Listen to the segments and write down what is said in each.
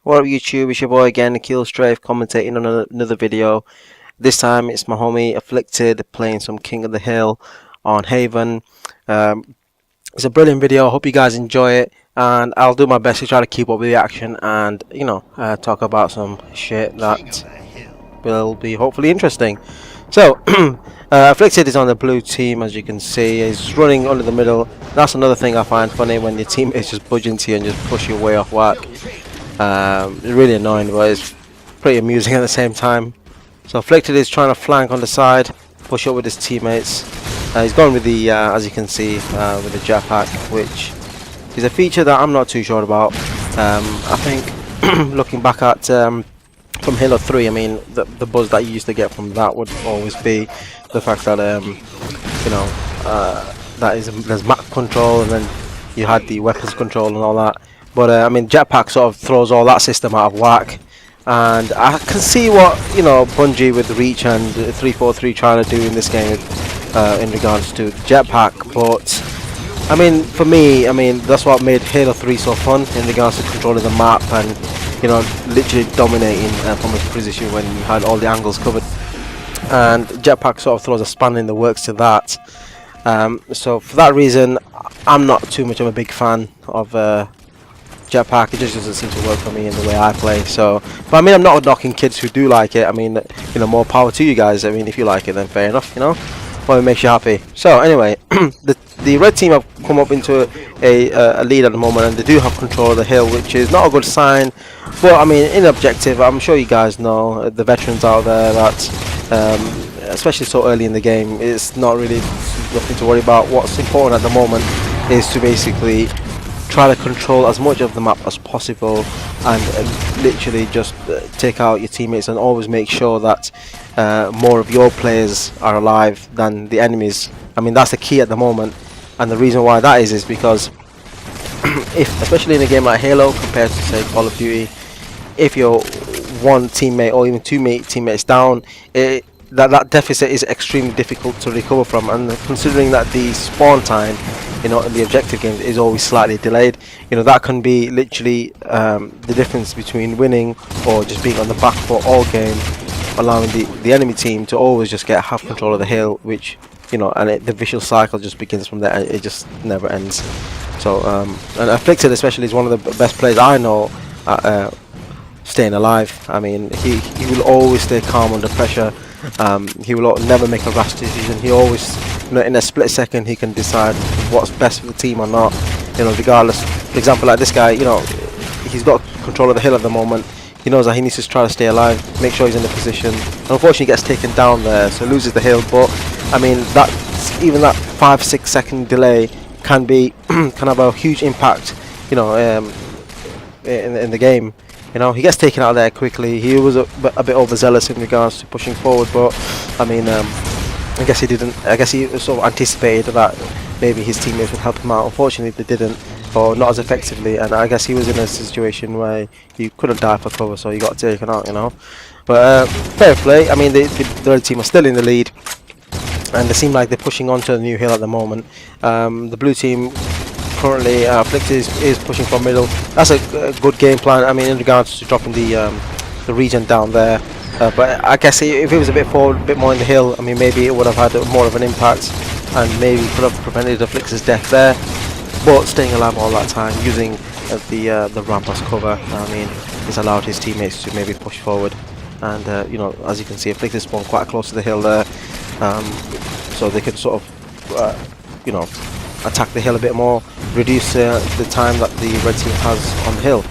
What up YouTube, it's your boy again, Killstrafe, commentating on another video. This time it's my homie Afflicted playing some King of the Hill on Haven. It's a brilliant video, I hope you guys enjoy it, and I'll do my best to try to keep up with the action and, you know, talk about some shit that will be hopefully interesting. So, Afflicted is on the blue team, as you can see. He's running under the middle. That's another thing I find funny, when your team is just budging to you and just push you way off whack. It's really annoying, but it's pretty amusing at the same time. So Afflicted is trying to flank on the side, push up with his teammates. He's going with the, as you can see, with the jetpack, which is a feature that I'm not too sure about. I think, looking back at from Halo 3, I mean, the buzz that you used to get from that would always be the fact that, you know, there's map control, and then you had the weapons control and all that. But I mean, jetpack sort of throws all that system out of whack, and I can see what, you know, Bungie with Reach and 343 trying to do in this game in regards to the jetpack. But I mean, for me, I mean, that's what made Halo 3 so fun in regards to controlling the map and, you know, literally dominating from a position when you had all the angles covered. And jetpack sort of throws a spanner in the works to that. So for that reason, I'm not too much of a big fan of jetpack. It just doesn't seem to work for me in the way I play. So, but I mean, I'm not knocking kids who do like it. I mean, you know, more power to you guys. I mean, if you like it, then fair enough, you know, well, it makes you happy. So anyway, the red team have come up into a lead at the moment, and they do have control of the hill, which is not a good sign. But I mean, in objective, I'm sure you guys know, the veterans out there, that especially so early in the game, it's not really nothing to worry about. What's important at the moment is to basically try to control as much of the map as possible, and literally just take out your teammates, and always make sure that more of your players are alive than the enemies. I mean, that's the key at the moment, and the reason why that is because if, especially in a game like Halo compared to, say, Call of Duty, if you're one teammate or even two teammates down, that deficit is extremely difficult to recover from. And considering that the spawn time, you know, in the objective game is always slightly delayed, you know, that can be literally the difference between winning or just being on the back foot all game, allowing the enemy team to always just get half control of the hill, which, you know, and the vicious cycle just begins from there. It just never ends. So and Afflicted especially is one of the best players I know at staying alive. I mean, he will always stay calm under pressure. He will never make a rash decision. He always, you know, in a split second he can decide what's best for the team or not, you know, regardless. For example, like this guy, you know, he's got control of the hill at the moment. He knows that he needs to try to stay alive, make sure he's in the position, and unfortunately he gets taken down there, so loses the hill. But I mean, even that 5-6 second delay can have a huge impact, you know, in the game. You know, he gets taken out there quickly. He was a bit overzealous in regards to pushing forward, but I mean, I guess he didn't. I guess he sort of anticipated that maybe his teammates would help him out. Unfortunately, they didn't, or not as effectively. And I guess he was in a situation where he couldn't die for cover, so he got taken out. You know, but fair play. I mean, the red team are still in the lead, and they seem like they're pushing onto the new hill at the moment. The blue team, currently, Afflicted is pushing from middle. That's a good game plan. I mean, in regards to dropping the region down there. But I guess if it was a bit forward, a bit more in the hill, I mean, maybe it would have had more of an impact, and maybe could have prevented Afflicted's death there. But staying alive all that time, using the ramp as cover, I mean, it's allowed his teammates to maybe push forward. And you know, as you can see, Afflicted spawned quite close to the hill there, so they could sort of, you know, attack the hill a bit more, reduce the time that the red team has on the hill.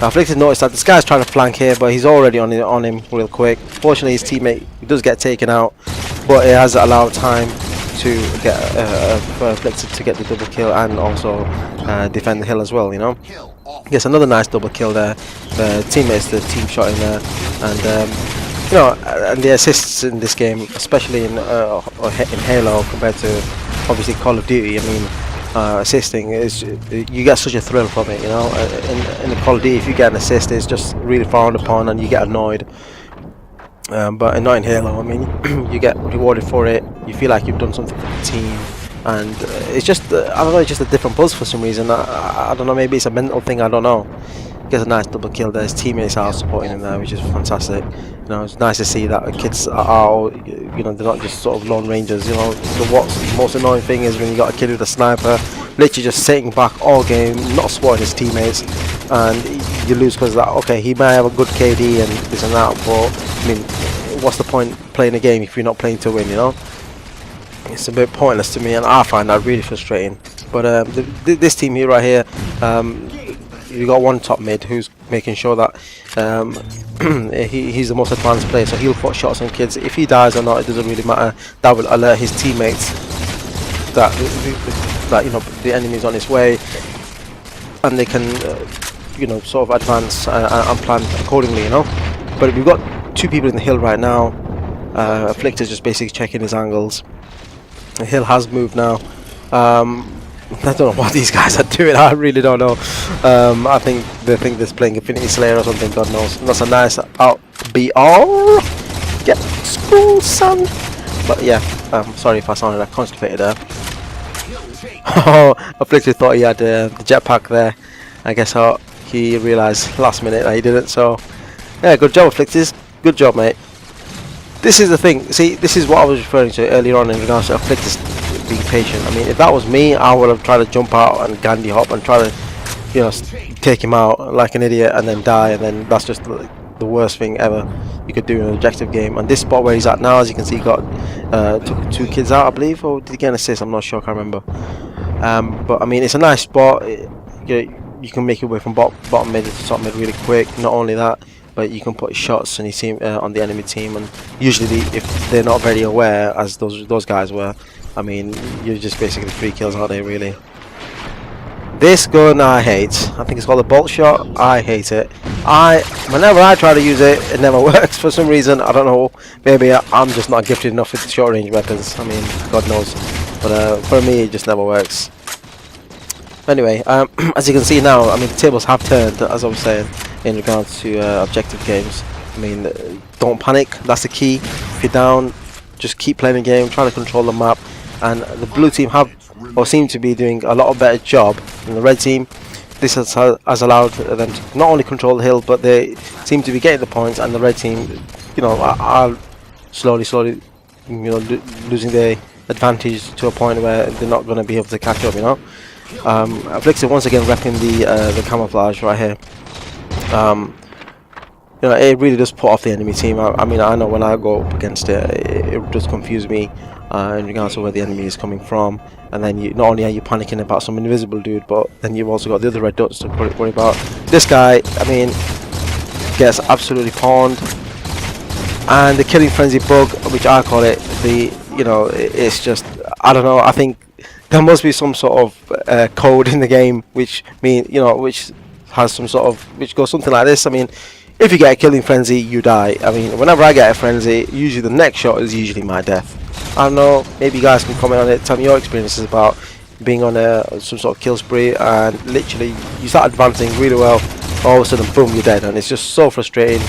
Now, Afflicted noticed that this guy's trying to flank here, but he's already on him real quick. Fortunately, his teammate does get taken out, but it has allowed time to get for Afflicted to get the double kill and also defend the hill as well. You know, gets another nice double kill there. The teammates, the team shot in there, and you know, and the assists in this game, especially in Halo compared to obviously Call of Duty. I mean, assisting is, you get such a thrill from it, you know. In the Call of Duty, if you get an assist, it's just really frowned upon and you get annoyed. But not in Halo. I mean, you get rewarded for it. You feel like you've done something for the team, and it's just I don't know, it's just a different buzz for some reason. I don't know, maybe it's a mental thing, I don't know. Gets a nice double kill there. His teammates are supporting him there, which is fantastic. You know, it's nice to see that the kids are, you know, they're not just sort of lone rangers. You know, what's the most annoying thing is when you got a kid with a sniper, literally just sitting back all game, not supporting his teammates, and you lose because that. Okay, he may have a good KD and this and that, but I mean, what's the point playing a game if you're not playing to win? You know, it's a bit pointless to me, and I find that really frustrating. But this team here, right here. You got one top mid who's making sure that he's the most advanced player, so he'll put shots on kids. If he dies or not, it doesn't really matter. That will alert his teammates that you know the enemy's on his way, and they can you know, sort of advance and plan accordingly. You know, but we've got two people in the hill right now. Afflicted's just basically checking his angles. The hill has moved now. I don't know what these guys are doing. I really don't know. I think they think they're playing Infinity Slayer or something. God knows. That's a nice out BR. Get school, son. But yeah, sorry if I sounded like constipated there. Oh, Afflicted thought he had the jetpack there. I guess he realised last minute that he didn't. So yeah, good job, Afflicted. Good job, mate. This is the thing. See, this is what I was referring to earlier on in regards to Afflicted being patient. I mean, if that was me, I would have tried to jump out and Gandhi hop and try to, you know, take him out like an idiot and then die, and then that's just the worst thing ever you could do in an objective game. And this spot where he's at now, as you can see, he got took two kids out, I believe, or did he get an assist? I'm not sure, I can't remember. But I mean, it's a nice spot. You can make your way from bottom mid to top mid really quick. Not only that, but you can put shots on your team, on the enemy team, and usually if they're not very aware, as those guys were, I mean, you're just basically 3 kills out there, really. This gun I hate. I think it's called a bolt shot. I hate it. Whenever I try to use it, it never works for some reason. I don't know. Maybe I'm just not gifted enough with short range weapons. I mean, God knows. But for me, it just never works. Anyway, as you can see now, I mean, the tables have turned, as I was saying, in regards to objective games. I mean, don't panic. That's the key. If you're down, just keep playing the game, try to control the map. And the blue team have, or seem to be doing a lot better job than the red team. This has allowed them to not only control the hill, but they seem to be getting the points. And the red team, you know, are slowly, you know, losing their advantage to a point where they're not going to be able to catch up. You know, Afflicted once again repping the camouflage right here. You know, it really does put off the enemy team. I mean, I know when I go up against it, it does confuse me in regards to where the enemy is coming from. And then you, not only are you panicking about some invisible dude, but then you've also got the other red dots to worry about. This guy, I mean, gets absolutely pawned. And the killing frenzy bug, which I call it, you know, it's just, I don't know. I think there must be some sort of code in the game, which which has some sort of, which goes something like this. I mean, if you get a killing frenzy, you die. I mean, whenever I get a frenzy, usually the next shot is usually my death. I don't know, maybe you guys can comment on it, tell me your experiences about being on some sort of kill spree, and literally you start advancing really well, all of a sudden boom, you're dead, and it's just so frustrating.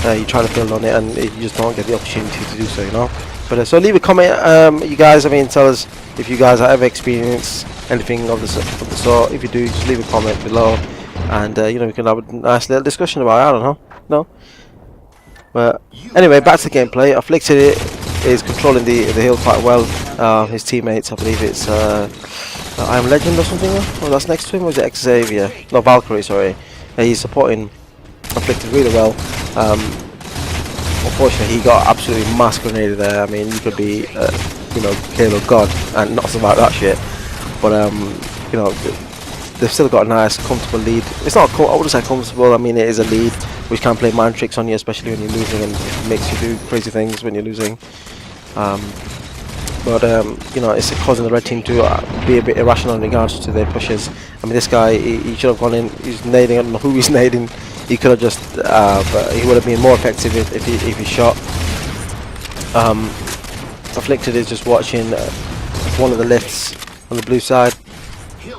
You're trying to build on it and you just don't get the opportunity to do so, you know. But so leave a comment, you guys. I mean, tell us if you guys have ever experienced anything of the sort. If you do, just leave a comment below, and you know, we can have a nice little discussion about it. I don't know. No. But anyway, back to the gameplay. Afflicted is controlling the hill quite well. His teammates, I believe it's I Am Legend or something. Oh, that's next to him. Or is it Xavier? No, Valkyrie. Sorry. He's supporting Afflicted really well. Unfortunately, he got absolutely mass grenaded there. I mean, you could be, you know, Halo God and not survive that shit. But you know, they've still got a nice, comfortable lead. It's not, I wouldn't say comfortable. I mean, it is a lead, which can play mind tricks on you, especially when you're losing, and it makes you do crazy things when you're losing. But you know, it's causing the red team to be a bit irrational in regards to their pushes. I mean, this guy, he should have gone in. He's nading. I don't know who he's nading. He could have just, but he would have been more effective if he shot. Afflicted is just watching one of the lifts on the blue side.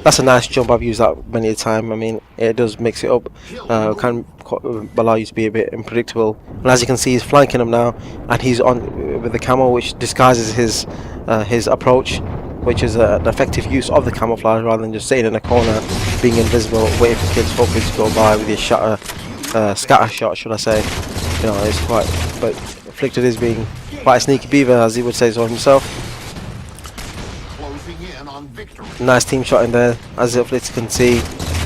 That's a nice jump. I've used that many a time. I mean, it does mix it up. Can allow you to be a bit unpredictable. And as you can see, he's flanking him now, and he's on with the camo, which disguises his approach. which is an effective use of the camouflage rather than just sitting in a corner, being invisible, waiting for kids hopefully to go by with your scatter shot, should I say. You know, it's quite, but Afflicted is being quite a sneaky beaver, as he would say so himself. Nice team shot in there, as the Afflicted can see.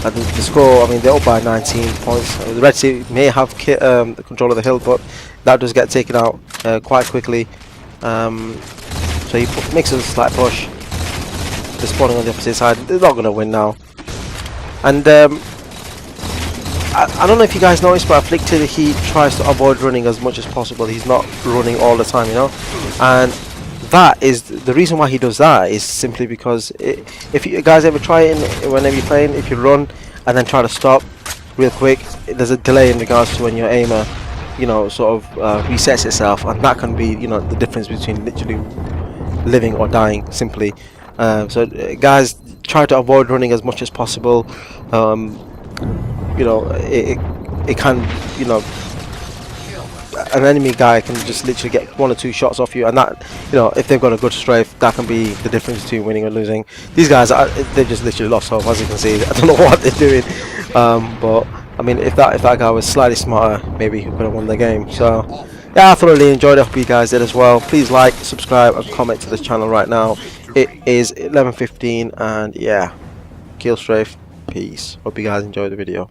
And the score, I mean, they're up by 19 points. The red team may have the control of the hill, but that does get taken out quite quickly. So he makes a slight push. They're spawning on the opposite side. They're not going to win now. And I don't know if you guys noticed, but Afflicted, he tries to avoid running as much as possible. He's not running all the time, you know. And that is the reason why he does that is simply because if you guys ever try it whenever you're playing, if you run and then try to stop real quick, there's a delay in regards to when your aimer, you know, sort of resets itself, and that can be, you know, the difference between literally living or dying simply. So guys, try to avoid running as much as possible. You know, it can, you know, an enemy guy can just literally get 1 or 2 shots off you, and that, you know, if they've got a good strafe, that can be the difference between winning or losing. These guys, they've just literally lost hope, as you can see. I don't know what they're doing, but I mean, if that guy was slightly smarter, maybe he could have won the game. So yeah, I thoroughly enjoyed it. Hope you guys did as well. Please like, subscribe, and comment to this channel right now. It is 11:15, and yeah, kill strafe. Peace. Hope you guys enjoyed the video.